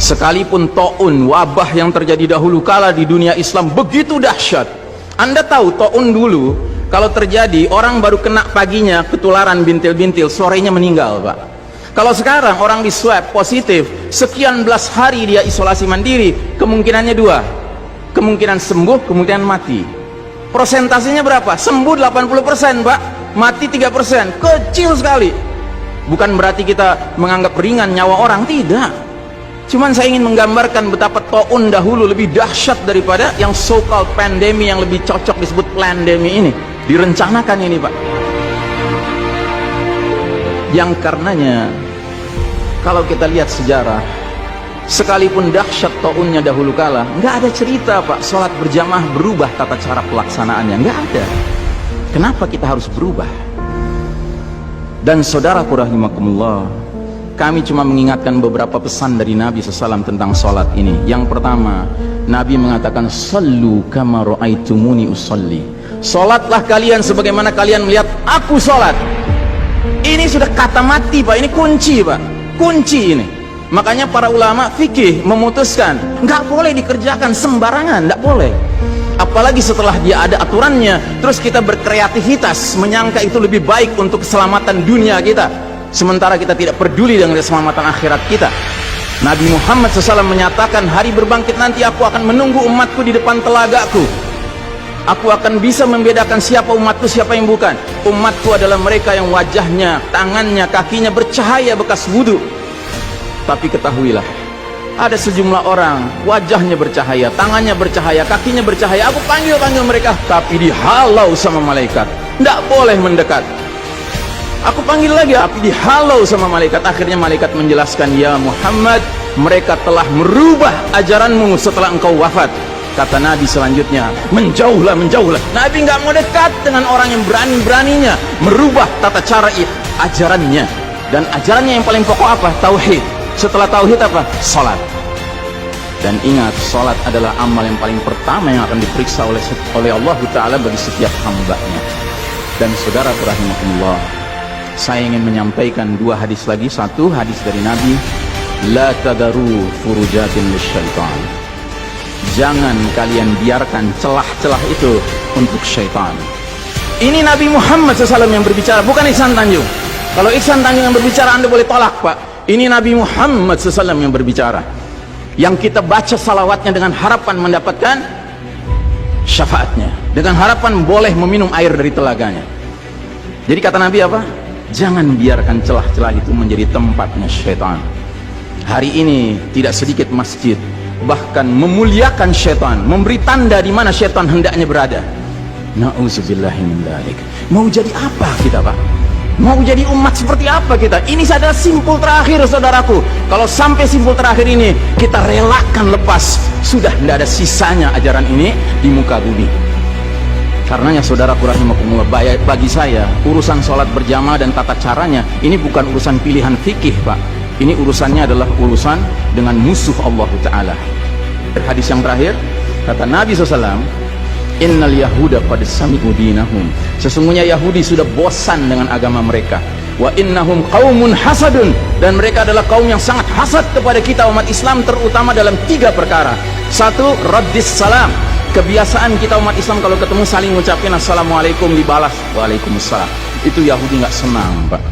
Sekalipun taun, wabah yang terjadi dahulu kala di dunia Islam begitu dahsyat. Anda tahu taun dulu kalau terjadi orang baru kena paginya ketularan bintil-bintil, sorenya meninggal, Pak. Kalau sekarang orang di swab positif, sekian belas hari dia isolasi mandiri, kemungkinannya dua, kemungkinan sembuh, kemungkinan mati. Persentasenya berapa? Sembuh 80%, Pak, mati 3%, kecil sekali. Bukan berarti kita menganggap ringan nyawa orang, tidak. Cuman saya ingin menggambarkan betapa taun dahulu lebih dahsyat daripada yang so-called pandemi, yang lebih cocok disebut plandemi ini. Direncanakan ini, Pak. Yang karenanya kalau kita lihat sejarah, sekalipun dahsyat taunnya dahulu kala, nggak ada cerita, Pak, sholat berjamaah berubah tata cara pelaksanaannya, nggak ada. Kenapa kita harus berubah? Dan saudaraku rahimakumullah, kami cuma mengingatkan beberapa pesan dari Nabi SAW tentang sholat ini. Yang pertama, Nabi mengatakan, sallu kama ra'aitumuni usolli. Sholatlah kalian sebagaimana kalian melihat aku sholat. Ini sudah kata mati, Pak. Ini kunci, Pak. Kunci ini. Makanya para ulama fikih memutuskan nggak boleh dikerjakan sembarangan, nggak boleh. Apalagi setelah dia ada aturannya, terus kita berkreativitas menyangka itu lebih baik untuk keselamatan dunia kita, sementara kita tidak peduli dengan keselamatan akhirat kita. Nabi Muhammad SAW menyatakan, hari berbangkit nanti aku akan menunggu umatku di depan telagaku. Aku akan bisa membedakan siapa umatku, siapa yang bukan. Umatku adalah mereka yang wajahnya, tangannya, kakinya bercahaya bekas wudhu. Tapi ketahuilah, ada sejumlah orang wajahnya bercahaya, tangannya bercahaya, kakinya bercahaya. Aku panggil mereka, tapi dihalau sama malaikat, tidak boleh mendekat. Aku panggil lagi, tapi dihalau sama malaikat. Akhirnya malaikat menjelaskan, ya Muhammad, mereka telah merubah ajaranmu setelah engkau wafat. Kata Nabi selanjutnya, menjauhlah, menjauhlah. Nabi nggak mau dekat dengan orang yang berani-beraninya merubah tata cara ajarannya. Dan ajarannya yang paling pokok apa? Tauhid. Setelah tauhid apa? Salat. Dan ingat, salat adalah amal yang paling pertama yang akan diperiksa oleh Allah Ta'ala bagi setiap hambanya. Dan saudara rahimakumullah, saya ingin menyampaikan dua hadis lagi. Satu hadis dari Nabi, la tadaru furujatin lisyaitan. Jangan kalian biarkan celah-celah itu untuk syaitan. Ini Nabi Muhammad SAW yang berbicara, bukan Ihsan Tanjung. Kalau Ihsan Tanjung yang berbicara, Anda boleh tolak, Pak. Ini Nabi Muhammad SAW yang berbicara, yang kita baca salawatnya dengan harapan mendapatkan syafaatnya, dengan harapan boleh meminum air dari telaganya. Jadi kata Nabi apa? Jangan biarkan celah-celah itu menjadi tempatnya syaitan. Hari ini tidak sedikit masjid bahkan memuliakan syaitan, memberi tanda di mana syaitan hendaknya berada. Na'udzubillahi min dzalik. Mau jadi apa kita, Pak? Mau jadi umat seperti apa kita? Ini adalah simpul terakhir, saudaraku. Kalau sampai simpul terakhir ini kita relakan lepas, sudah tidak ada sisanya ajaran ini di muka bumi. Karenanya saudaraku rahimakumullah, bagi saya urusan sholat berjamaah dan tata caranya ini bukan urusan pilihan fikih, Pak. Ini urusannya adalah urusan dengan musuh Allah Ta'ala. Hadis yang terakhir, kata Nabi SAW, innal yahuda qad sami'u dinahum. Sesungguhnya Yahudi sudah bosan dengan agama mereka. Wa innahum qaumun hasadun. Dan mereka adalah kaum yang sangat hasad kepada kita umat Islam, terutama dalam tiga perkara. Satu, raddis salam. Kebiasaan kita umat Islam kalau ketemu saling ngucapin assalamualaikum, dibalas waalaikumsalam. Itu Yahudi nggak senang, Pak.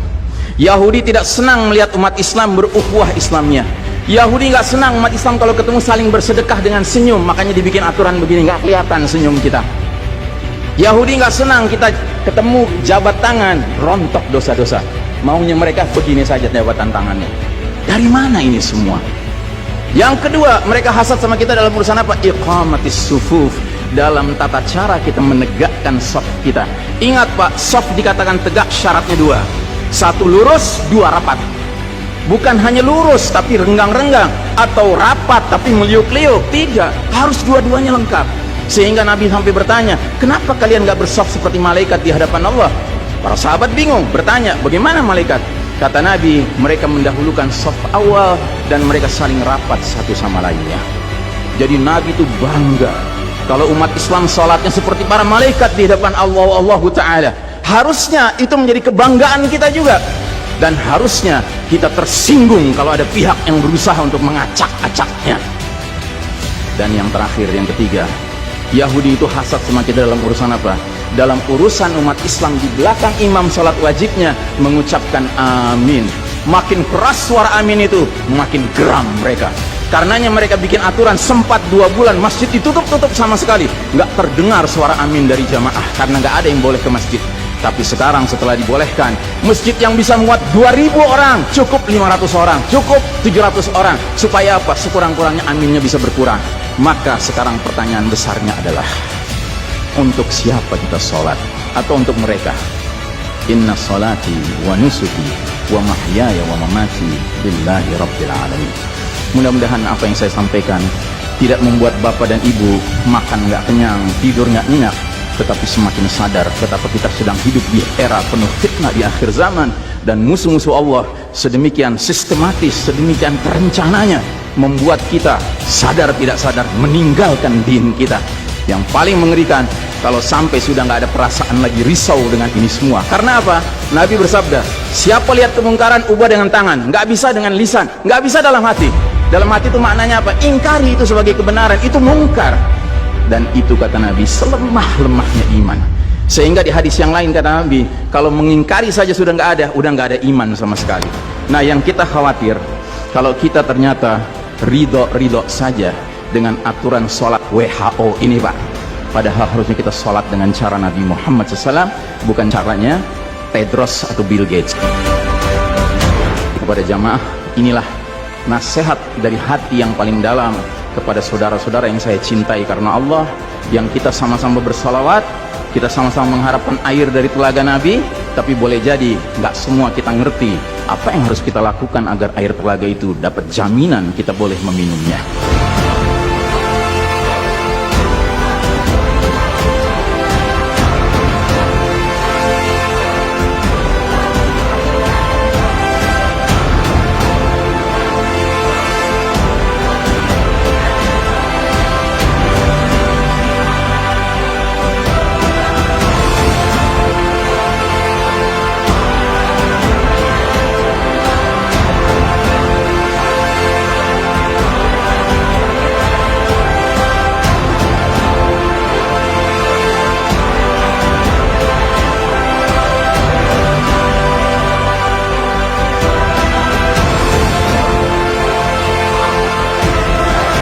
Yahudi tidak senang melihat umat Islam berukhuwah Islamnya. Yahudi nggak senang umat Islam kalau ketemu saling bersedekah dengan senyum. Makanya dibikin aturan begini, nggak kelihatan senyum kita. Yahudi nggak senang kita ketemu jabat tangan, rontok dosa-dosa. Maunya mereka begini saja jabatan tangannya. Dari mana ini semua? Yang kedua, mereka hasad sama kita dalam urusan apa? Iqamatis sufuf. Dalam tata cara kita menegakkan shaf kita. Ingat, Pak, shaf dikatakan tegak syaratnya dua. Satu, lurus, dua, rapat. Bukan hanya lurus tapi renggang-renggang, atau rapat tapi meliuk-liuk. Tiga, harus dua-duanya lengkap. Sehingga Nabi sampai bertanya, kenapa kalian gak bersaf seperti malaikat di hadapan Allah? Para sahabat bingung, bertanya, bagaimana malaikat? Kata Nabi, mereka mendahulukan saf awal dan mereka saling rapat satu sama lainnya. Jadi Nabi itu bangga kalau umat Islam sholatnya seperti para malaikat di hadapan Allah Ta'ala. Harusnya itu menjadi kebanggaan kita juga. Dan harusnya kita tersinggung kalau ada pihak yang berusaha untuk mengacak-acaknya. Dan yang terakhir, yang ketiga, Yahudi itu hasad sama kita dalam urusan apa? Dalam urusan umat Islam, di belakang imam sholat wajibnya mengucapkan amin. Makin keras suara amin itu, makin geram mereka. Karenanya mereka bikin aturan, sempat 2 bulan masjid ditutup-tutup sama sekali, nggak terdengar suara amin dari jamaah, karena nggak ada yang boleh ke masjid. Tapi sekarang setelah dibolehkan, masjid yang bisa muat 2000 orang, cukup 500 orang, cukup 700 orang. Supaya apa? Sekurang-kurangnya aminnya bisa berkurang. Maka sekarang pertanyaan besarnya adalah, untuk siapa kita sholat? Atau untuk mereka? Inna sholati wa nusuki wa mahyaya wa mamati lillahi rabbil alamin. Mudah-mudahan apa yang saya sampaikan tidak membuat bapak dan ibu makan nggak kenyang, tidur nggak nyenyak, tetapi semakin sadar betapa kita sedang hidup di era penuh fitnah di akhir zaman, dan musuh-musuh Allah sedemikian sistematis, sedemikian terencananya membuat kita sadar tidak sadar meninggalkan din kita. Yang paling mengerikan kalau sampai sudah nggak ada perasaan lagi risau dengan ini semua. Karena apa? Nabi bersabda, siapa lihat kemungkaran ubah dengan tangan, nggak bisa dengan lisan, nggak bisa dalam hati. Dalam hati itu maknanya apa? Ingkari itu sebagai kebenaran, itu mungkar. Dan itu kata Nabi selemah-lemahnya iman. Sehingga di hadis yang lain kata Nabi, kalau mengingkari saja sudah nggak ada, udah nggak ada iman sama sekali. Nah, yang kita khawatir kalau kita ternyata ridho saja dengan aturan sholat WHO ini, Pak. Padahal harusnya kita sholat dengan cara Nabi Muhammad SAW, bukan caranya Tedros atau Bill Gates. Kepada jamaah, inilah nasihat dari hati yang paling dalam kepada saudara-saudara yang saya cintai karena Allah, yang kita sama-sama bersalawat, kita sama-sama mengharapkan air dari telaga Nabi. Tapi boleh jadi nggak semua kita ngerti apa yang harus kita lakukan agar air telaga itu dapat jaminan kita boleh meminumnya.